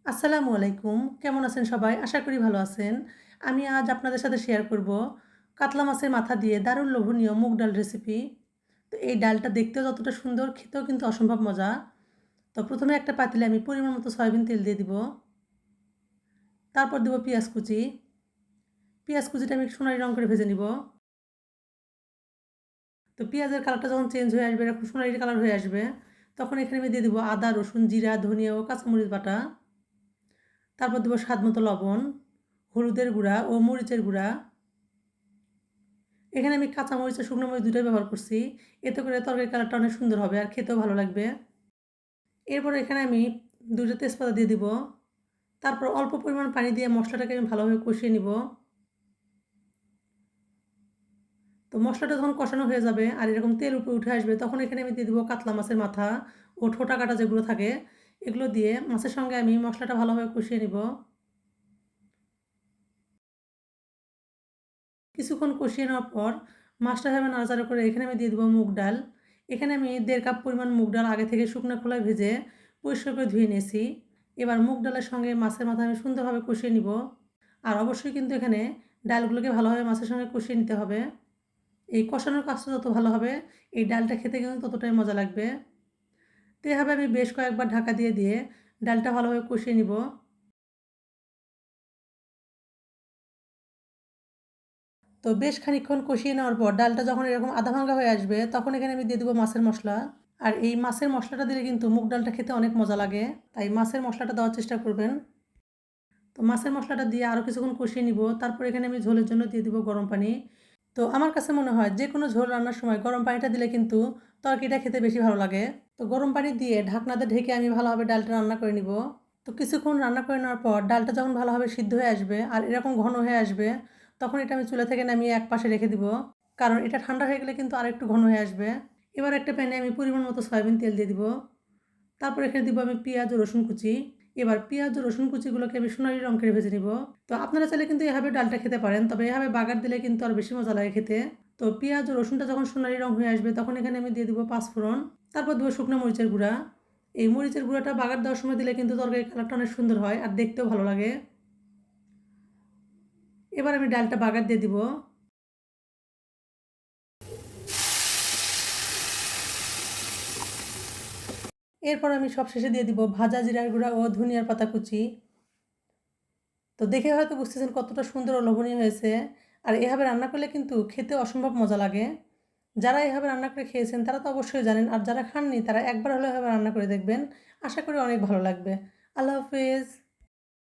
আসসালামু আলাইকুম। কেমন আছেন সবাই? আশা করি ভালো আছেন। আমি আজ আপনাদের সাথে শেয়ার করব কাতলা মাছের মাথা দিয়ে দারুণ লোভনীয় মুগ ডাল রেসিপি। তো এই ডালটা দেখতেও যতটা সুন্দর, খেতেও কিন্তু অসম্ভব মজা। তো ১ম এ একটা পাতিলে আমি পরিমাণ মতো সয়াবিন তেল দিয়ে দিব। তারপর দেব পেঁয়াজ কুচি। পেঁয়াজ কুচিটা আমি সোনালি রং করে ভেজে নিব। তো পেঁয়াজের কালারটা যখন চেঞ্জ হয়ে আসবে, এরকম সোনালি কালার হয়ে আসবে, তখন এখানে আমি দিয়ে দিব আদা, রসুন, জিরা, ধনিয়া ও কাঁচামরিচ বাটা। তারপর দেব স্বাদমতো লবণ, হলুদের গুঁড়া ও মরিচের গুঁড়া। এখানে আমি কাঁচা মরিচ আর শুকনো মরিচ দুটোই ব্যবহার করছি। এতে করে তরকারির কালারটা অনেক সুন্দর হবে আর খেতেও ভালো লাগবে। এরপর এখানে আমি ২ টা তেজপাতা দিয়ে দিব। তারপর অল্প পরিমাণ পানি দিয়ে মশলাটাকে আমি ভালোভাবে কষিয়ে নিব। তো মশলাটা যখন কষানো হয়ে যাবে আর এরকম তেল উপরে উঠে আসবে, তখন এখানে আমি দিয়ে দিব কাতলা মাছের মাথা ও ঠোঁটা কাটা যেগুলো থাকে, এগুলো দিয়ে মাছের সঙ্গে আমি মশলাটা ভালোভাবে কষিয়ে নিব। কিছুক্ষণ কষিয়ে নেওয়ার পর মাছটা এভাবে নাড়াচাড়া করে এখানে আমি দিয়ে দেবো মুগ ডাল। এখানে আমি ১.৫ কাপ পরিমাণ মুগ ডাল আগে থেকে শুকনো খোলায় ভেজে পরিষ্কার করে ধুয়ে নিয়েছি। এবার মুগ ডালের সঙ্গে মাছের মাথা আমি সুন্দরভাবে কষিয়ে নিব। আর অবশ্যই কিন্তু এখানে ডালগুলোকে ভালোভাবে মাছের সঙ্গে কষিয়ে নিতে হবে। এই কষানোর কাজটা যত ভালো হবে, এই ডালটা খেতে কিন্তু ততটাই মজা লাগবে। তো এভাবে আমি বেশ কয়েকবার ঢাকা দিয়ে ডালটা ভালোভাবে কষিয়ে নিব। তো বেশ খানিকক্ষণ কষিয়ে নেওয়ার পর ডালটা যখন এরকম আধা ভাঙ্গা হয়ে আসবে, তখন এখানে আমি দিয়ে দেবো মাছের মশলা। আর এই মাছের মশলাটা দিলে কিন্তু মুগ ডালটা খেতে অনেক মজা লাগে। তাই মাছের মশলাটা দেওয়ার চেষ্টা করবেন। তো মাছের মশলাটা দিয়ে আরও কিছুক্ষণ কষিয়ে নিব। তারপর এখানে আমি ঝোলের জন্য দিয়ে দিব গরম পানি। তো আমার কাছে মনে হয় যেকোনো ঝোল রান্নার সময় গরম পানিটা দিলে কিন্তু তরকারিটা খেতে বেশি ভালো লাগে। তো গরম পানি দিয়ে ঢাকনা দিয়ে ঢেকে আমি ভালোভাবে ডালটা রান্না করে নিব। তো কিছুক্ষণ রান্না করে নেওয়ার পর ডালটা যখন ভালোভাবে সিদ্ধ হয়ে আসবে আর এরকম ঘন হয়ে আসবে, তখন এটা আমি চুলা থেকে নামিয়ে একপাশে রেখে দিব। কারণ এটা ঠান্ডা হয়ে গেলে কিন্তু আরেকটু ঘন হয়ে আসবে। এবার একটা প্যানে আমি পরিমাণ মতো সয়াবিন তেল দিয়ে দিব। তারপর এখানে দিব আমি পেঁয়াজ ও রসুন কুচি। এবার পেঁয়াজ ও রসুন কুচিগুলোকে আমি সোনালি রং করে ভেজে নিব। তো আপনারা চাইলে কিন্তু এভাবে ডালটা খেতে পারেন, তবে এভাবে বাগার দিলে কিন্তু আরও বেশি মজা লাগে খেতে। তো পেঁয়াজ ও রসুনটা যখন সোনালি রং হয়ে আসবে, তখন এখানে আমি দিয়ে দিব পাঁচফোড়ন। তারপর দেবো শুকনো মরিচের গুঁড়া। এই মরিচের গুঁড়াটা বাগার দেওয়ার সময় দিলে কিন্তু তরকারির কালারটা অনেক সুন্দর হয় আর দেখতেও ভালো লাগে। এবার আমি ডালটা বাগার দিয়ে দিব। এরপর আমি সবশেষে দিয়ে দিব ভাজা জিরার গুঁড়া ও ধনিয়ার পাতা কুচি। তো দেখে হয়তো বুঝতেছেন কতটা সুন্দর ও লোভনীয় হয়েছে। আর এভাবে রান্না করলে কিন্তু খেতে অসম্ভব মজা লাগে। যারা এভাবে রান্না করে খেয়েছেন তারা তো অবশ্যই জানেন, আর যারা খাননি তারা একবার হলেও এভাবে রান্না করে দেখবেন। আশা করি অনেক ভালো লাগবে। আল্লাহ হাফেজ।